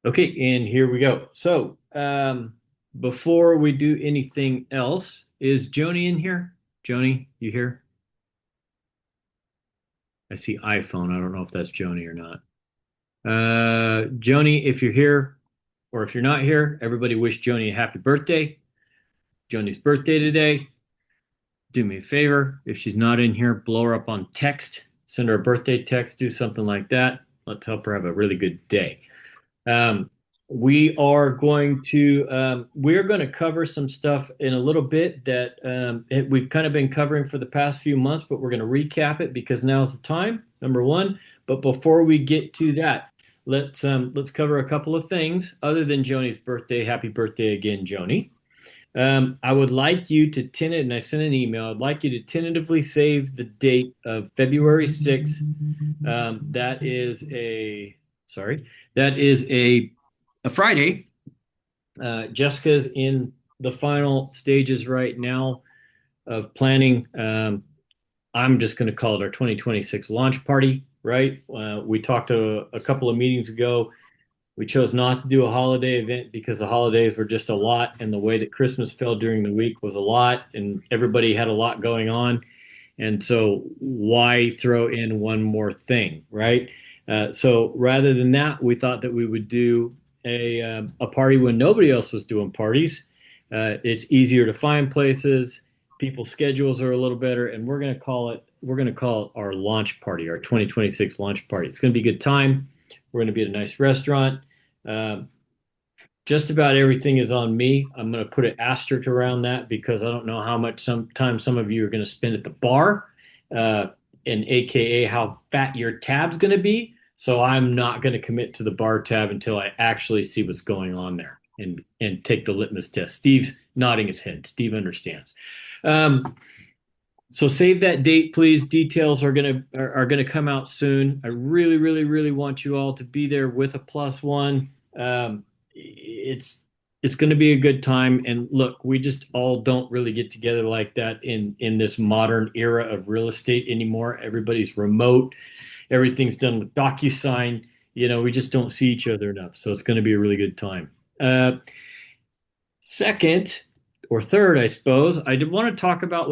Okay, and here we go. Before we do anything else, is Joni in here? Joni, you here? I see iPhone. I don't know if that's Joni or not. Joni, if you're here or if you're not here, everybody wish Joni a happy birthday. Joni's birthday today. Do me a favor. If she's not in here, blow her up on text. Send her a birthday text. Do something like that. Let's help her have a really good day. Um, we're going to cover some stuff in a little bit that we've kind of been covering for the past few months, but we're going to recap it because now's the time, number one. But before we get to that, let's cover a couple of things other than Joni's birthday. Happy birthday again, Joni. I would like you to and I sent an email. I'd like you to tentatively save the date of February 6th. That is sorry, that is a Friday. Jessica's in the final stages right now of planning. I'm just going to call it our 2026 launch party, right? We talked a couple of meetings ago. We chose not to do a holiday event because the holidays were just a lot, and the way that Christmas fell during the week was a lot, and everybody had a lot going on. And so, why throw in one more thing, right? So, rather than that, we thought that we would do a party when nobody else was doing parties. It's easier to find places. People's schedules are a little better, and we're going to call it our launch party, our 2026 launch party. It's going to be a good time. We're going to be at a nice restaurant. Um, just about everything is on me. I'm going to put an asterisk around that because I don't know how much sometimes some of you are going to spend at the bar, uh, and AKA how fat your tab's going to be. So I'm not going to commit to the bar tab until I actually see what's going on there and take the litmus test. Steve's nodding his head. Steve understands. Um, so save that date, please. Details are gonna come out soon. I really, really, really want you all to be there with a plus one. It's it's going to be a good time. And look, we just all don't really get together like that in this modern era of real estate anymore. Everybody's remote. Everything's done with DocuSign. We just don't see each other enough. So it's going to be a really good time. Second or third, I suppose, I did want to talk about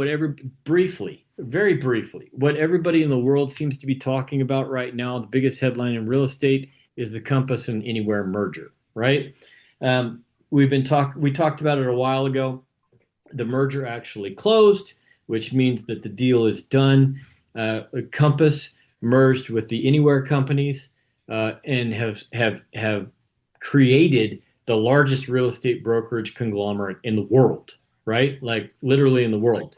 briefly, very briefly, what everybody in the world seems to be talking about right now. The biggest headline in real estate is the Compass and Anywhere merger, right? We talked about it a while ago. The merger actually closed, which means that the deal is done. Compass merged with the Anywhere companies, and have created the largest real estate brokerage conglomerate in the world, right? Like literally in the world.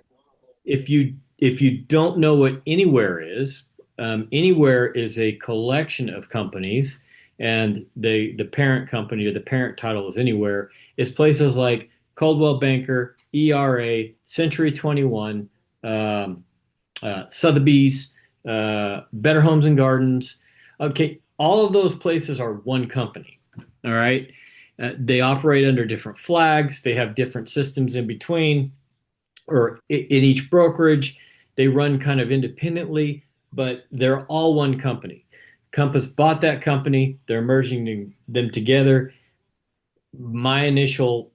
If you don't know what Anywhere is, Anywhere is a collection of companies, and the parent company or the parent title is Anywhere. Is places like Coldwell Banker, ERA, Century 21, Sotheby's, Better Homes and Gardens. Okay, all of those places are one company. All right. They operate under different flags. They have different systems in between, or in each brokerage. They run kind of independently, but they're all one company. Compass bought that company. They're merging them together. My initial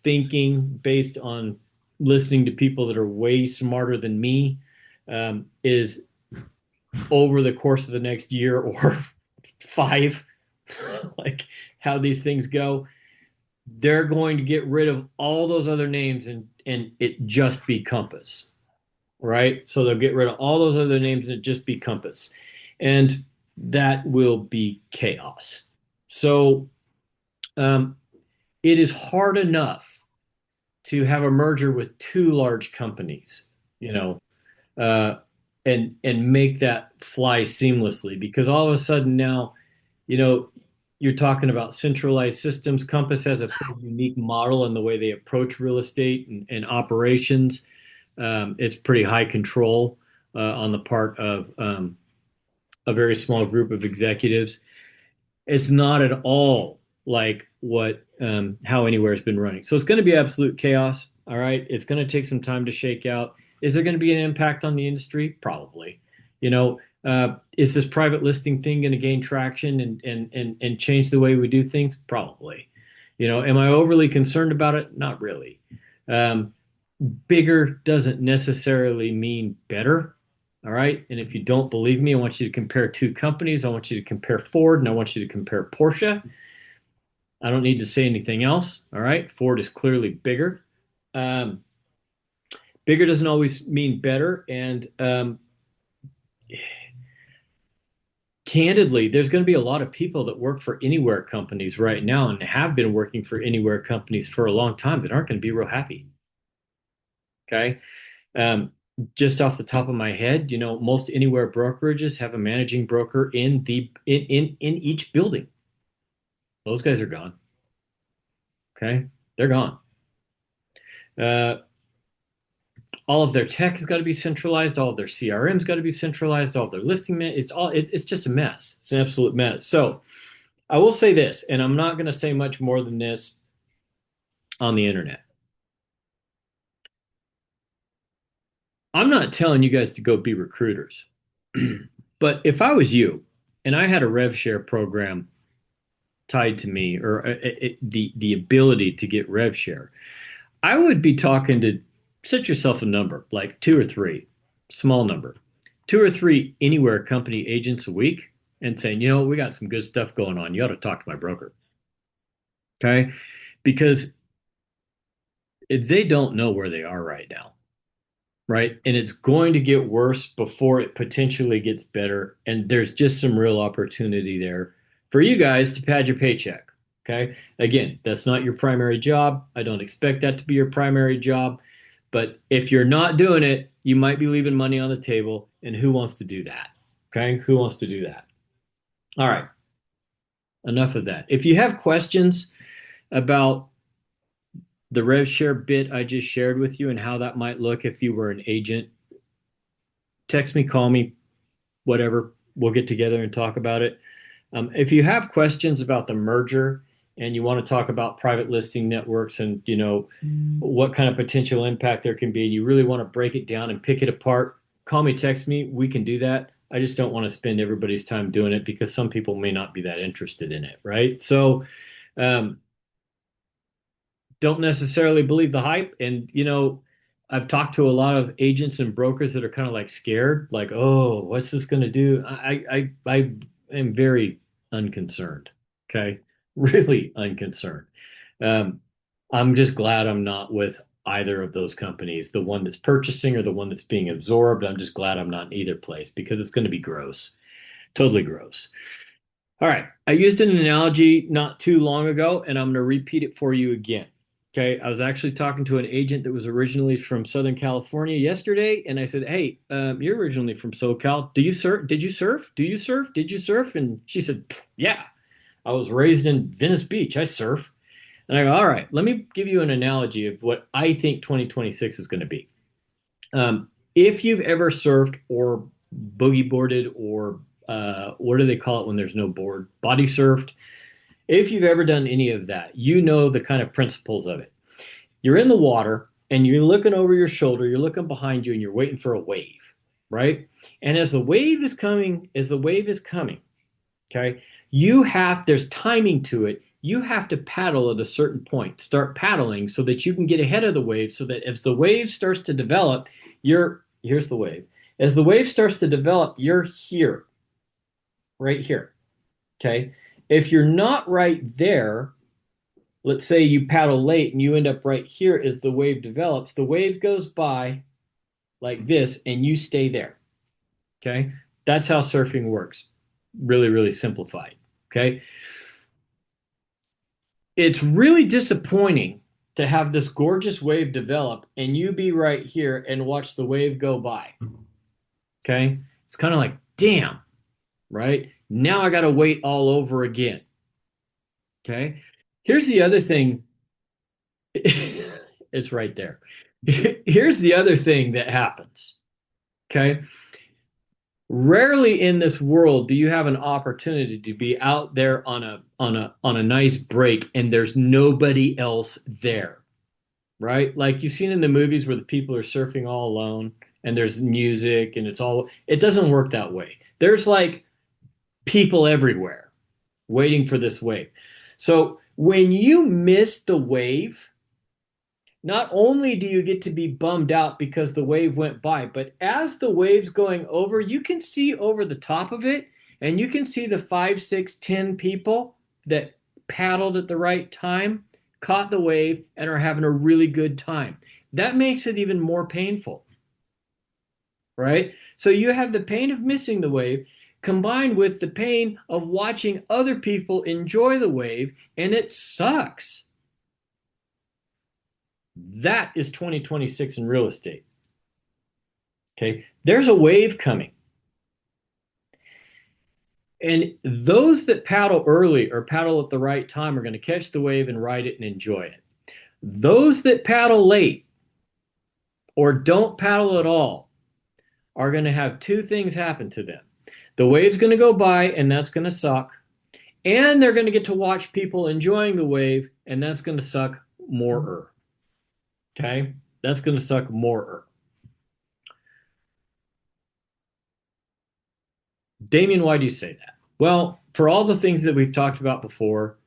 thinking, based on listening to people that are way smarter than me, is over the course of the next year or five, like how these things go, they're going to get rid of all those other names and it just be Compass, right? So they'll get rid of all those other names and it just be Compass. And that will be chaos. So um, it is hard enough to have a merger with two large companies, you know, uh, and make that fly seamlessly because all of a sudden now, you know, you're talking about centralized systems. Compass has a pretty unique model in the way they approach real estate and operations. It's pretty high control on the part of a very small group of executives. It's not at all like what how Anywhere has been running. So it's going to be absolute chaos. All right, it's going to take some time to shake out. Is there going to be an impact on the industry? Probably. You know, Is this private listing thing going to gain traction and change the way we do things? Probably. Am I overly concerned about it? Not really. Um, Bigger doesn't necessarily mean better. All right. And if you don't believe me, I want you to compare two companies. I want you to compare Ford and I want you to compare Porsche. I don't need to say anything else. All right. Ford is clearly bigger. Um, Bigger doesn't always mean better. And candidly, there's going to be a lot of people that work for anywhere companies right now and have been working for anywhere companies for a long time that aren't going to be real happy. Okay. Um, just off the top of my head, most anywhere brokerages have a managing broker in each building. Those guys are gone. Okay. They're gone. Uh, all of their tech has got to be centralized. All of their CRM's got to be centralized. All of their it's just a mess. It's an absolute mess. So I will say this, and I'm not going to say much more than this on the internet. I'm not telling you guys to go be recruiters. But if I was you and I had a rev share program tied to me or the ability to get rev share, I would be talking to set yourself a number, like two or three, small number, two or three anywhere company agents a week and saying, we got some good stuff going on. You ought to talk to my broker. Okay. Because they don't know where they are right now. Right. And it's going to get worse before it potentially gets better. And there's just some real opportunity there for you guys to pad your paycheck. Okay. Again, that's not your primary job. I don't expect that to be your primary job. But if you're not doing it, you might be leaving money on the table. And who wants to do that? Okay. Who wants to do that? All right. Enough of that. If you have questions about the rev share bit I just shared with you and how that might look if you were an agent, text me, call me, whatever. We'll get together and talk about it. If you have questions about the merger and you want to talk about private listing networks and what kind of potential impact there can be, and you really want to break it down and pick it apart, call me, text me. We can do that. I just don't want to spend everybody's time doing it because some people may not be that interested in it, right? So, um, don't necessarily believe the hype. And, I've talked to a lot of agents and brokers that are kind of like scared, like, oh, what's this going to do? I am very unconcerned. Okay. Really unconcerned. Um, I'm just glad I'm not with either of those companies, the one that's purchasing or the one that's being absorbed. I'm just glad I'm not in either place because it's going to be gross, totally gross. All right. I used an analogy not too long ago, and I'm going to repeat it for you again. Okay. I was actually talking to an agent that was originally from Southern California yesterday, and I said, "Hey, you're originally from SoCal. Do you surf? Did you surf? Do you surf? Did you surf?" And she said, "Yeah, I was raised in Venice Beach. I surf." And I go, "All right, let me give you an analogy of what I think 2026 is going to be. If you've ever surfed or boogie boarded or what do they call it when there's no board? Body surfed. If you've ever done any of that, you know the kind of principles of it. You're in the water and you're looking over your shoulder, you're looking behind you, and you're waiting for a wave, right? And as the wave is coming, okay, there's timing to it. You have to paddle at a certain point, start paddling so that you can get ahead of the wave so that as the wave starts to develop, here's the wave. As the wave starts to develop, you're here, right here. Okay. If you're not right there, let's say you paddle late and you end up right here as the wave develops, the wave goes by like this and you stay there. Okay. That's how surfing works. Really, really simplified. Okay. It's really disappointing to have this gorgeous wave develop and you be right here and watch the wave go by. Okay. It's kind of like, damn, right? Now I got to wait all over again. Okay. Here's the other thing. It's right there. Here's the other thing that happens. Okay. Rarely in this world do you have an opportunity to be out there on a nice break and there's nobody else there. Right? Like you've seen in the movies where the people are surfing all alone and there's music and it doesn't work that way. There's like people everywhere waiting for this wave. So when you miss the wave, not only do you get to be bummed out because the wave went by, but as the wave's going over, you can see over the top of it, and you can see the 5, 6, 10 people that paddled at the right time, caught the wave, and are having a really good time. That makes it even more painful, right? So you have the pain of missing the wave combined with the pain of watching other people enjoy the wave, and it sucks. That is 2026 in real estate. Okay. There's a wave coming. And those that paddle early or paddle at the right time are going to catch the wave and ride it and enjoy it. Those that paddle late or don't paddle at all are going to have two things happen to them. The wave's going to go by, and that's going to suck. And they're going to get to watch people enjoying the wave, and that's going to suck more. Okay? That's going to suck more. Damian, why do you say that? Well, for all the things that we've talked about before,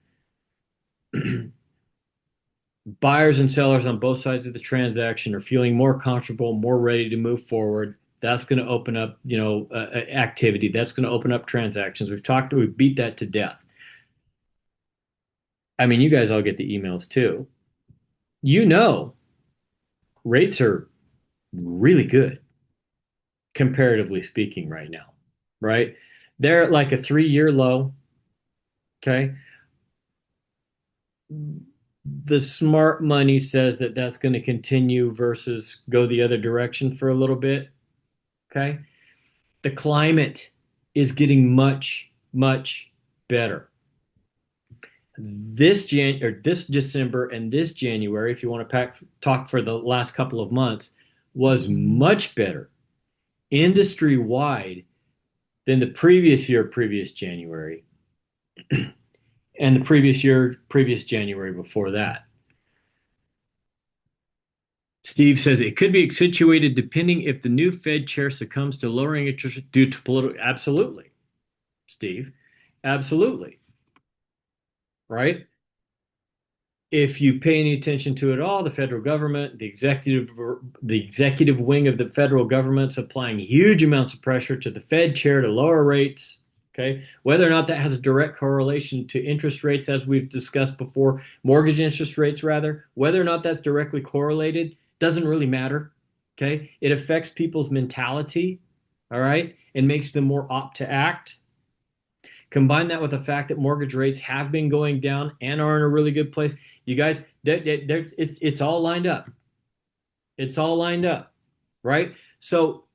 buyers and sellers on both sides of the transaction are feeling more comfortable, more ready to move forward. That's going to open up, activity. That's going to open up transactions. We've beat that to death. I mean, you guys all get the emails too. You know, rates are really good, comparatively speaking, right now, right? They're at like a 3-year low. Okay. The smart money says that that's going to continue versus go the other direction for a little bit. Okay. The climate is getting much, much better. This December and this January, if you want to talk for the last couple of months, was much better industry wide than the previous year, previous January, and the previous year, previous January before that. Steve says it could be accentuated depending if the new Fed chair succumbs to lowering interest due to political. Absolutely, Steve. Absolutely. Right? If you pay any attention to it all, the federal government, the executive wing of the federal government's applying huge amounts of pressure to the Fed chair to lower rates. Okay, whether or not that has a direct correlation to interest rates, as we've discussed before, mortgage interest rates rather, whether or not that's directly correlated doesn't really matter. Okay, it affects people's mentality, all right, and makes them more apt to act. Combine that with the fact that mortgage rates have been going down and are in a really good place. You guys, it's all lined up. It's all lined up, right? So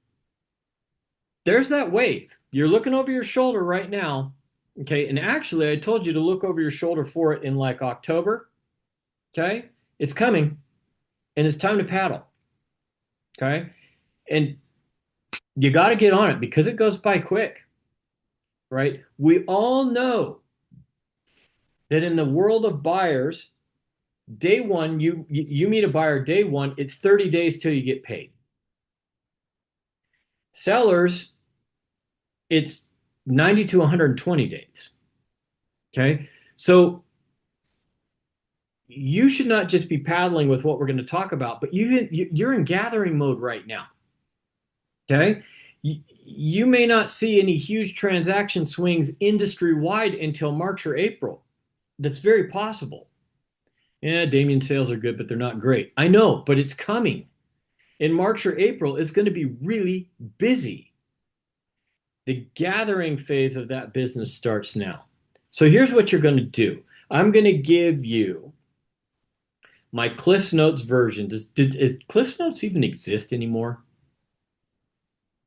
there's that wave. You're looking over your shoulder right now, okay? And actually, I told you to look over your shoulder for it in like October, okay? It's coming, and it's time to paddle, okay? And you got to get on it because it goes by quick, right? We all know that in the world of buyers, day one, you meet a buyer day one, it's 30 days till you get paid. Sellers, it's 90 to 120 days. Okay. So you should not just be paddling with what we're going to talk about, but you're in gathering mode right now. Okay. You may not see any huge transaction swings industry wide until March or April. That's very possible. Yeah, Damian sales are good, but they're not great. I know, but it's coming. In March or April, it's going to be really busy. The gathering phase of that business starts now. So here's what you're going to do. I'm going to give you my Cliffs Notes version. Does Cliffs Notes even exist anymore?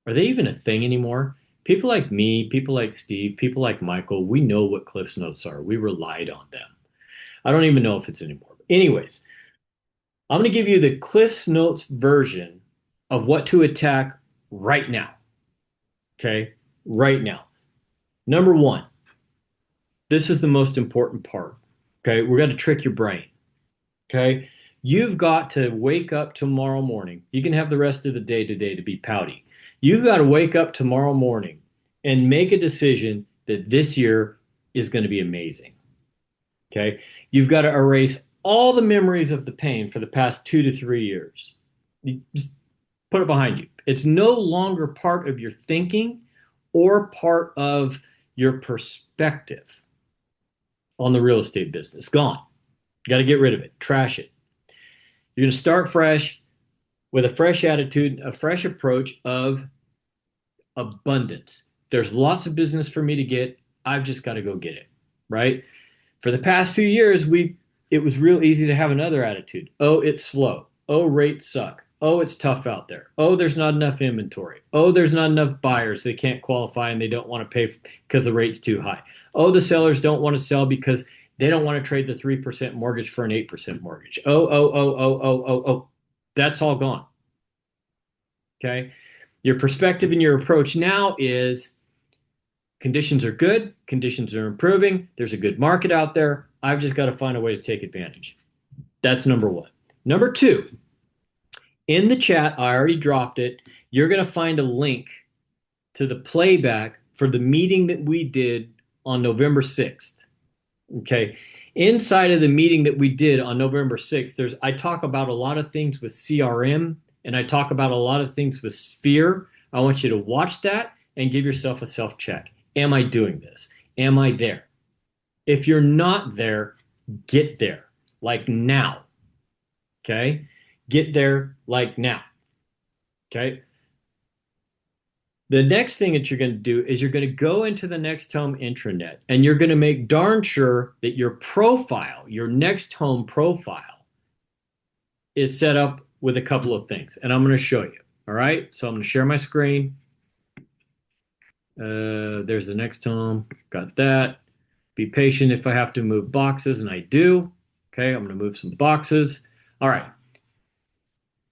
Are they even a thing anymore? People like me, people like Steve, people like Michael, we know what Cliffs Notes are. We relied on them. I don't even know if it's anymore. Anyways, I'm going to give you the Cliffs Notes version of what to attack right now. Okay? Right now. Number one, this is the most important part. Okay? We're going to trick your brain. Okay? You've got to wake up tomorrow morning. You can have the rest of the day today to be pouty. You've got to wake up tomorrow morning and make a decision that this year is going to be amazing. Okay. You've got to erase all the memories of the pain for the past 2 to 3 years. You just put it behind you. It's no longer part of your thinking or part of your perspective on the real estate business. Gone. You got to get rid of it, trash it. You're going to start fresh with a fresh attitude, a fresh approach of abundance. There's lots of business for me to get. I've just got to go get it, right? For the past few years, it was real easy to have another attitude. Oh, it's slow. Oh, rates suck. Oh, it's tough out there. Oh, there's not enough inventory. Oh, there's not enough buyers. They can't qualify and they don't want to pay because the rate's too high. Oh, the sellers don't want to sell because they don't want to trade the 3% mortgage for an 8% mortgage. Oh, oh, oh, oh, oh, oh, oh. That's all gone. Okay. Your perspective and your approach now is conditions are good, conditions are improving, there's a good market out there. I've just got to find a way to take advantage. That's number one. Number two, in the chat, I already dropped it. You're going to find a link to the playback for the meeting that we did on November 6th. Okay. Inside of the meeting that we did on November 6th, I talk about a lot of things with CRM and I talk about a lot of things with Sphere. I want you to watch that and give yourself a self check. Am I doing this? Am I there? If you're not there, get there like now. Okay. Get there like now. Okay. The next thing that you're going to do is you're going to go into the NextHome intranet and you're going to make darn sure that your profile, your NextHome profile, is set up with a couple of things. And I'm going to show you. All right. So I'm going to share my screen. There's the NextHome. Got that. Be patient if I have to move boxes, and I do. Okay. I'm going to move some boxes. All right.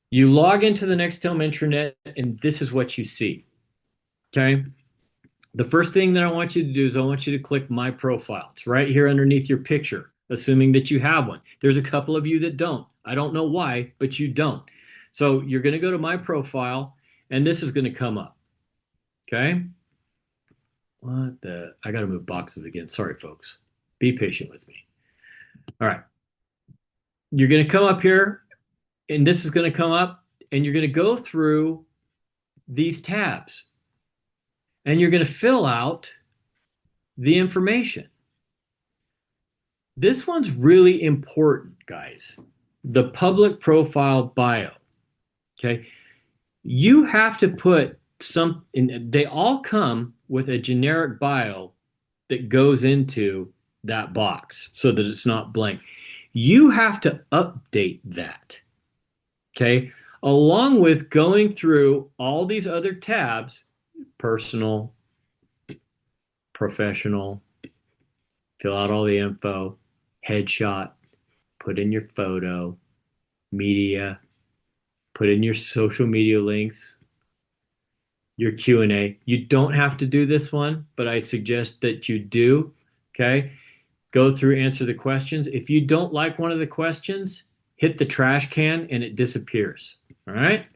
You log into the NextHome intranet and this is what you see. Okay. The first thing that I want you to do is I want you to click My Profile. It's right here underneath your picture, assuming that you have one. There's a couple of you that don't. I don't know why, but you don't. So you're going to go to My Profile, and this is going to come up. Okay? What the? I got to move boxes again. Sorry, folks. Be patient with me. All right. You're going to come up here, and this is going to come up, and you're going to go through these tabs. And you're going to fill out the information. This one's really important, guys. The public profile bio. Okay. You have to put they all come with a generic bio that goes into that box so that it's not blank. You have to update that. Okay. Along with going through all these other tabs. Personal, professional, fill out all the info, headshot, put in your photo, media, put in your social media links, your Q&A. You don't have to do this one, but I suggest that you do, okay? Go through, answer the questions. If you don't like one of the questions, hit the trash can and it disappears, all right?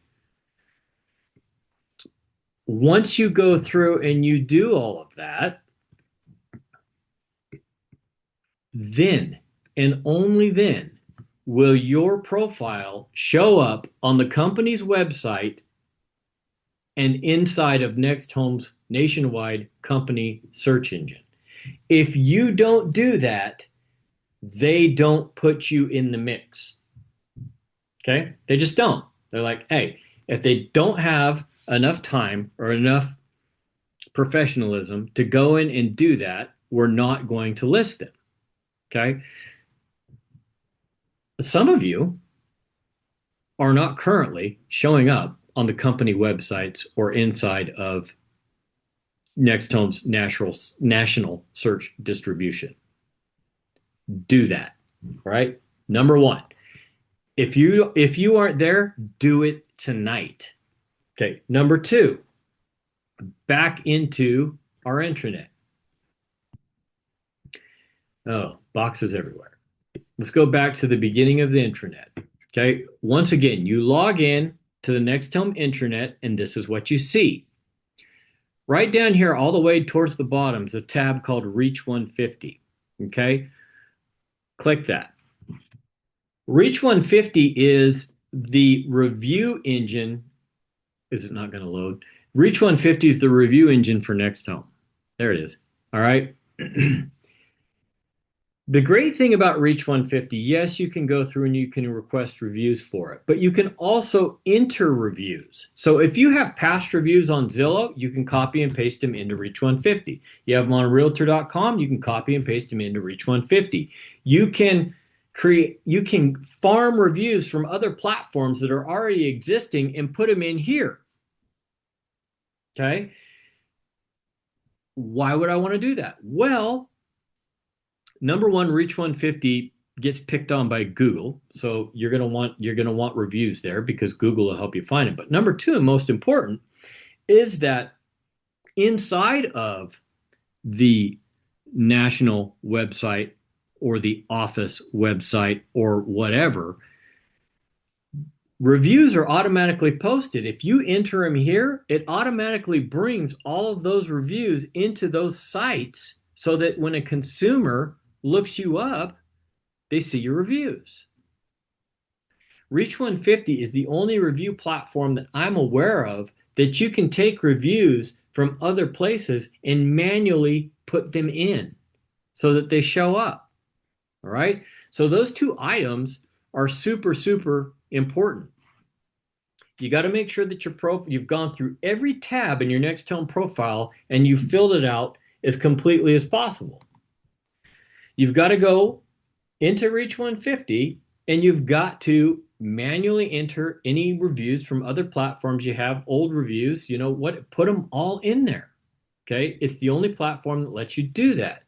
Once you go through and you do all of that, then and only then will your profile show up on the company's website and inside of NextHome's nationwide company search engine. If you don't do that, they don't put you in the mix. Okay? They just don't. They're like, hey, if they don't have enough time or enough professionalism to go in and do that, we're not going to list them. Okay? Some of you are not currently showing up on the company websites or inside of NextHome's national search distribution. Do that, right? Number one, if you aren't there, do it tonight. Okay. Number two, back into our intranet. Oh, boxes everywhere. Let's go back to the beginning of the intranet. Okay. Once again, you log in to the NextHome internet, and this is what you see. Right down here, all the way towards the bottom, is a tab called Reach 150. Okay. Click that. Reach 150 is the review engine. Is it not going to load? Reach 150 is the review engine for NextHome. There it is. All right. The great thing about Reach 150, yes, you can go through and you can request reviews for it, but you can also enter reviews. So if you have past reviews on Zillow, you can copy and paste them into Reach 150. You have them on Realtor.com, you can copy and paste them into Reach 150. You can farm reviews from other platforms that are already existing and put them in here. Okay. Why would I want to do that? Well, number one, Reach 150 gets picked on by Google, so you're gonna want reviews there because Google will help you find it. But number two, and most important, is that inside of the national website or the office website or whatever, reviews are automatically posted. If you enter them here, it automatically brings all of those reviews into those sites so that when a consumer looks you up, they see your reviews. Reach 150 is the only review platform that I'm aware of that you can take reviews from other places and manually put them in so that they show up. All right. So those two items are super, super important. You got to make sure that you've gone through every tab in your NextHome profile and you've filled it out as completely as possible. You've got to go into Reach 150 and you've got to manually enter any reviews from other platforms you have, old reviews, put them all in there. Okay. It's the only platform that lets you do that.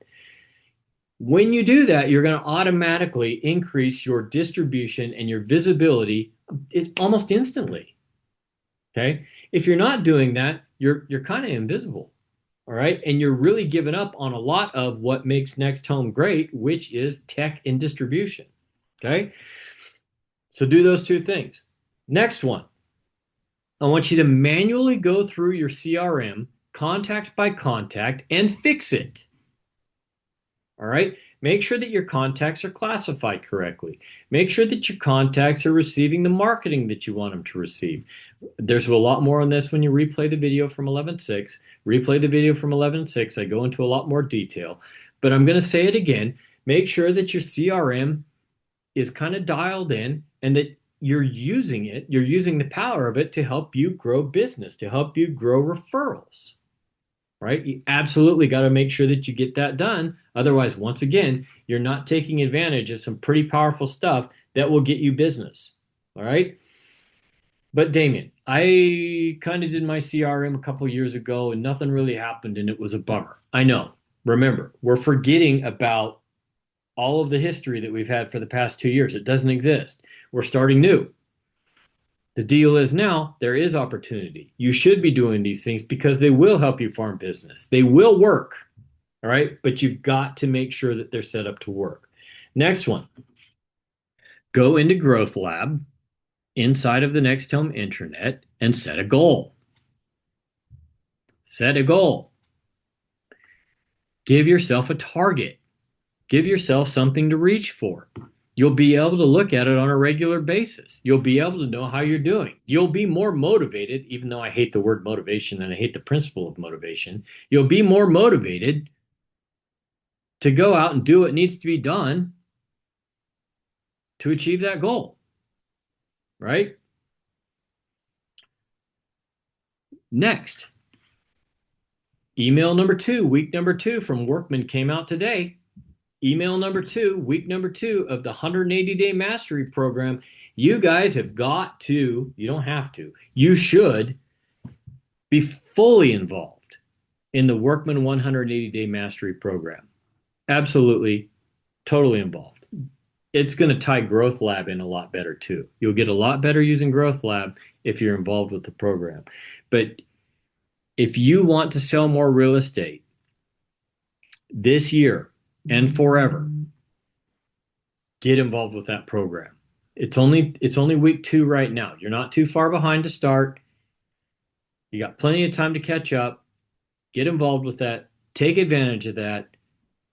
When you do that, you're going to automatically increase your distribution and your visibility almost instantly. Okay. If you're not doing that, you're kind of invisible. All right. And you're really giving up on a lot of what makes NextHome great, which is tech and distribution. Okay. So do those two things. Next one, I want you to manually go through your CRM, contact by contact, and fix it. All right. Make sure that your contacts are classified correctly. Make sure that your contacts are receiving the marketing that you want them to receive. There's a lot more on this when you replay the video from 11.6. Replay the video from 11.6. I go into a lot more detail, but I'm going to say it again. Make sure that your CRM is kind of dialed in and that you're using the power of it to help you grow business, to help you grow referrals. Right? You absolutely got to make sure that you get that done. Otherwise, once again, you're not taking advantage of some pretty powerful stuff that will get you business. All right. But Damian, I kind of did my CRM a couple years ago and nothing really happened and it was a bummer. I know. Remember, we're forgetting about all of the history that we've had for the past 2 years. It doesn't exist. We're starting new. The deal is now there is opportunity. You should be doing these things because they will help you farm business. They will work. All right. But you've got to make sure that they're set up to work. Next one, go into Growth Lab inside of the NextHome intranet and set a goal. Set a goal. Give yourself a target. Give yourself something to reach for. You'll be able to look at it on a regular basis. You'll be able to know how you're doing. You'll be more motivated, even though I hate the word motivation and I hate the principle of motivation. You'll be more motivated to go out and do what needs to be done to achieve that goal. Right? Next, email number 2, week number 2 from Workman came out today. Email number 2, week number 2 of the 180-day mastery program. You guys have got to, you don't have to, you should be fully involved in the Workman 180-day mastery program. Absolutely, totally involved. It's going to tie Growth Lab in a lot better too. You'll get a lot better using Growth Lab if you're involved with the program. But if you want to sell more real estate this year, and forever, get involved with that program. It's only week 2 right now. You're not too far behind to start. You got plenty of time to catch up. Get involved with that. Take advantage of that.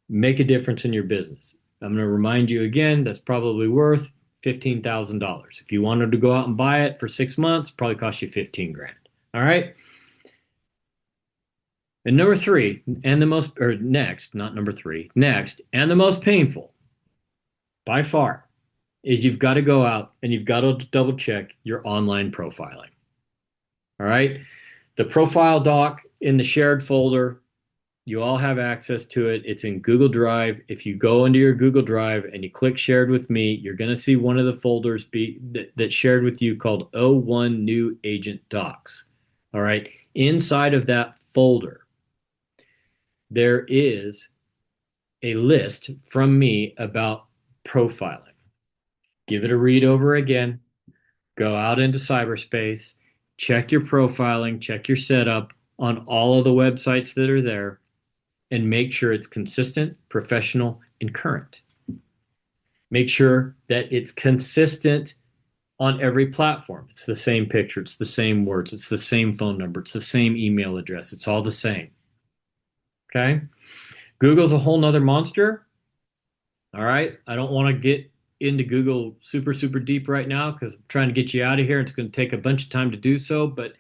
Make a difference in your business. I'm going to remind you again, that's probably worth $15,000. If you wanted to go out and buy it for 6 months, probably cost you 15 grand. All right. And number three, and the most, or next, not number three, next, and the most painful by far is you've got to go out and you've got to double check your online profiling. All right. The profile doc in the shared folder, you all have access to it. It's in Google Drive. If you go into your Google Drive and you click shared with me, you're going to see one of the folders that's shared with you called O1 New Agent Docs. All right. Inside of that folder, there is a list from me about profiling. Give it a read over again. Go out into cyberspace, check your profiling, check your setup on all of the websites that are there, and make sure it's consistent, professional, and current. Make sure that it's consistent on every platform. It's the same picture, it's the same words, it's the same phone number, it's the same email address, it's all the same. Okay? Google's a whole nother monster. All right. I don't want to get into Google super, super deep right now because I'm trying to get you out of here. It's going to take a bunch of time to do so. But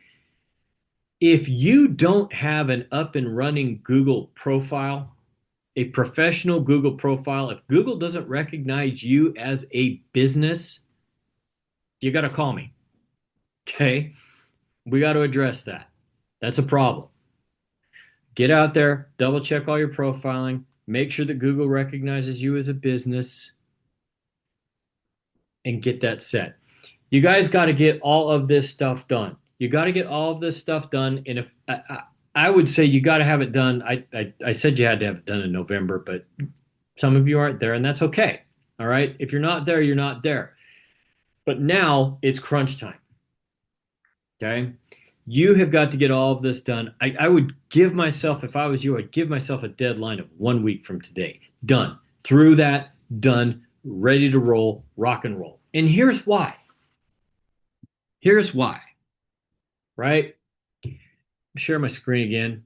if you don't have an up and running Google profile, a professional Google profile, if Google doesn't recognize you as a business, you got to call me. Okay. We got to address that. That's a problem. Get out there, double check all your profiling, make sure that Google recognizes you as a business, and get that set. You guys got to get all of this stuff done. You got to get all of this stuff done. And if I would say you got to have it done. I said you had to have it done in November, but some of you aren't there, and that's okay. All right. If you're not there, you're not there. But now it's crunch time. Okay. You have got to get all of this done. I would give myself, if I was you, I'd give myself a deadline of 1 week from today. Done. Through that, done, ready to roll, rock and roll. And here's why. Here's why. Right? Share my screen again.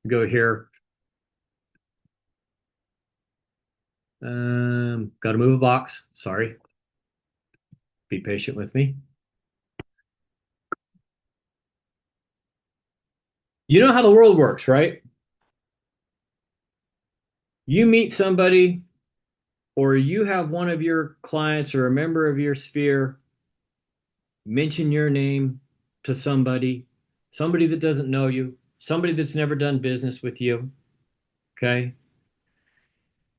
Go here. Got to move a box. Sorry. Be patient with me. You know how the world works, right? You meet somebody, or you have one of your clients or a member of your sphere mention your name to somebody that doesn't know you, somebody that's never done business with you. Okay.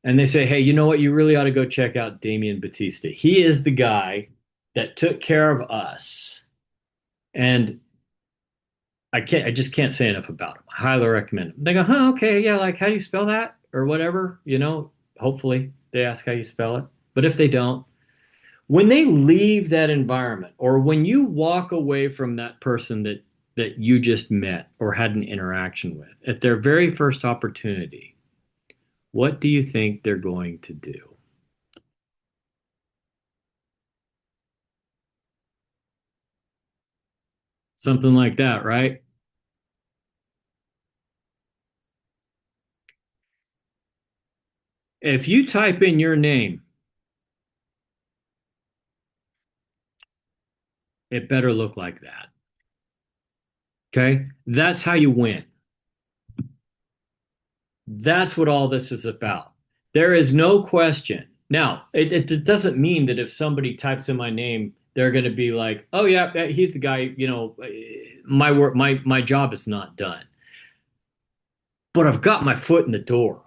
And they say, hey, you know what? You really ought to go check out Damian Batista. He is the guy that took care of us. And I just can't say enough about him. I highly recommend him. They go, huh, okay, yeah, like how do you spell that? Or whatever, hopefully they ask how you spell it. But if they don't, when they leave that environment, or when you walk away from that person that you just met or had an interaction with at their very first opportunity, what do you think they're going to do? Something like that, right? If you type in your name, it better look like that. Okay? That's how you win. That's what all this is about. There is no question. Now, it doesn't mean that if somebody types in my name, they're going to be like, "Oh yeah, he's the guy." My work, my job is not done, but I've got my foot in the door.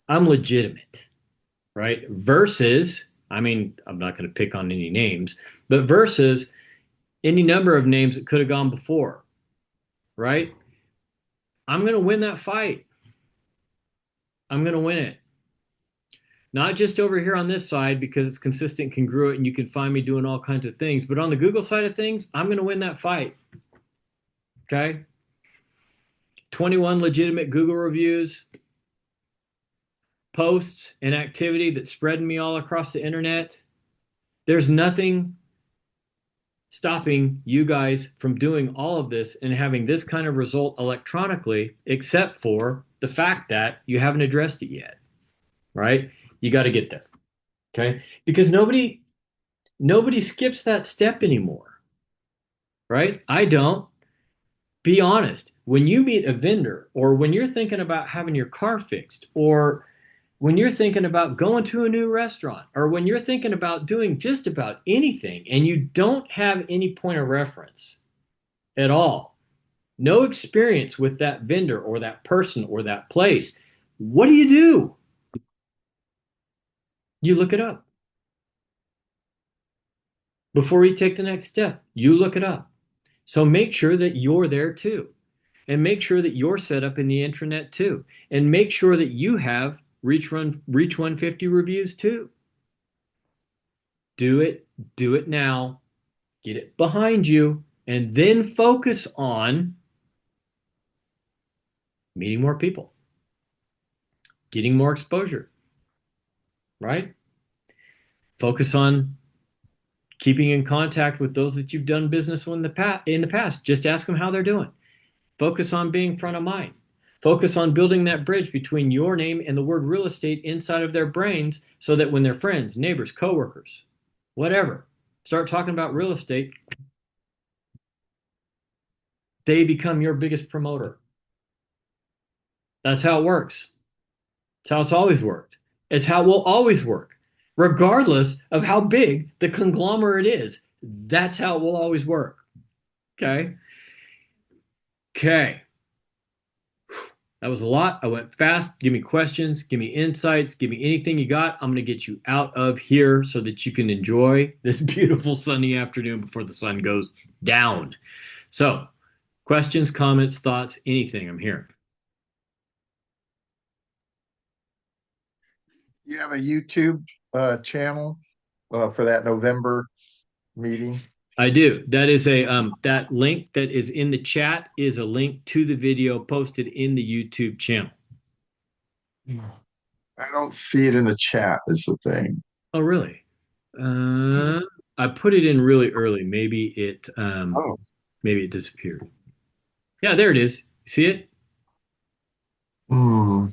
I'm legitimate, right? Versus, I mean, I'm not going to pick on any names, but versus any number of names that could have gone before, right? I'm going to win that fight. I'm going to win it. Not just over here on this side because it's consistent, congruent, and you can find me doing all kinds of things, but on the Google side of things, I'm going to win that fight. Okay. 21 legitimate Google reviews, posts and activity that's spreading me all across the internet. There's nothing stopping you guys from doing all of this and having this kind of result electronically, except for the fact that you haven't addressed it yet, right? You got to get there, okay? Because nobody skips that step anymore, right? I don't. Be honest. When you meet a vendor, or when you're thinking about having your car fixed, or when you're thinking about going to a new restaurant, or when you're thinking about doing just about anything and you don't have any point of reference at all, no experience with that vendor or that person or that place, what do? You look it up. Before you take the next step, you look it up. So make sure that you're there too. And make sure that you're set up in the intranet too. And make sure that you have Reach 150 reviews too. Do it, do it now, get it behind you, and then focus on meeting more people, getting more exposure, right? Focus on keeping in contact with those that you've done business with in the past. Just ask them how they're doing. Focus on being front of mind. Focus on building that bridge between your name and the word real estate inside of their brains so that when their friends, neighbors, coworkers, whatever, start talking about real estate, they become your biggest promoter. That's how it works. It's how it's always worked. It's how it will always work, regardless of how big the conglomerate is. That's how it will always work. Okay. Okay. That was a lot. I went fast. Give me questions, give me insights, give me anything you got. I'm going to get you out of here so that you can enjoy this beautiful sunny afternoon before the sun goes down. So, questions, comments, thoughts, anything, I'm here. You have a YouTube channel for that November meeting? I do. That is that link that is in the chat is a link to the video posted in the YouTube channel. I don't see it in the chat is the thing. Oh, really? Uh, I put it in really early. Oh, Maybe it disappeared. Yeah, there it is. See it? hmm.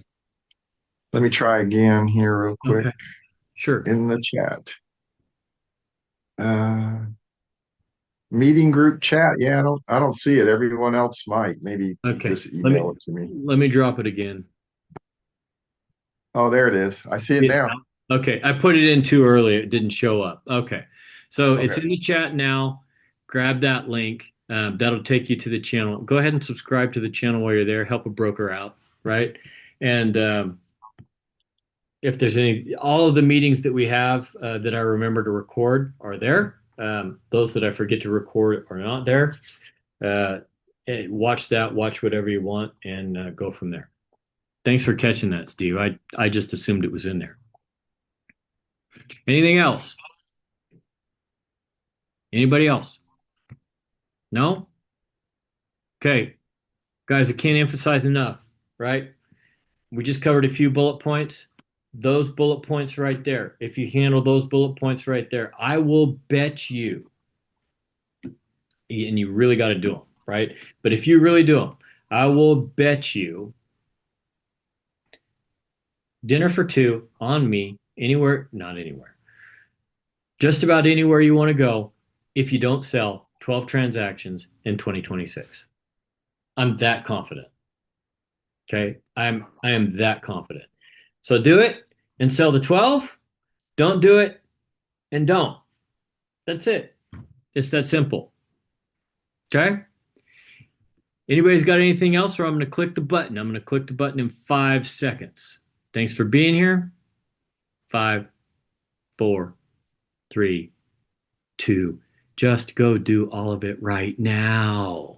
Let me try again here real quick Okay, sure. in the chat. Uh, Meeting group chat. Yeah, I don't see it. Everyone else might. Maybe Okay. just Let email me it to me. let me drop it again. Oh, there it is. I see it It- now. okay, I put it in too early. It didn't show up. Okay. So it's Okay. in the chat now. Grab that link. That'll take you to the channel. Go ahead and subscribe to the channel while you're there. Help a broker out, right? And if there's all of the meetings that we have that I remember to record are there. Those that I forget to record are not there. Uh, Watch that, watch whatever you want, and go from there. Thanks for catching that, Steve. I just assumed it was in there. Anything else? Anybody else? No? Okay. Guys, I can't emphasize enough, right? We just covered a few bullet points. Those bullet points right there, if you handle those bullet points right there, I will bet you, and you really got to do them, right? But if you really do them, I will bet you dinner for two on me, anywhere, not anywhere, just about anywhere you want to go if you don't sell 12 transactions in 2026. I'm that confident. Okay. I am that confident. So do it and sell the 12. Don't do it and don't. That's it. It's that simple. Okay. Anybody's got anything else, or I'm going to click the button. I'm going to click the button in 5 seconds. Thanks for being here. 5, 4, 3, 2. Just go do all of it right now.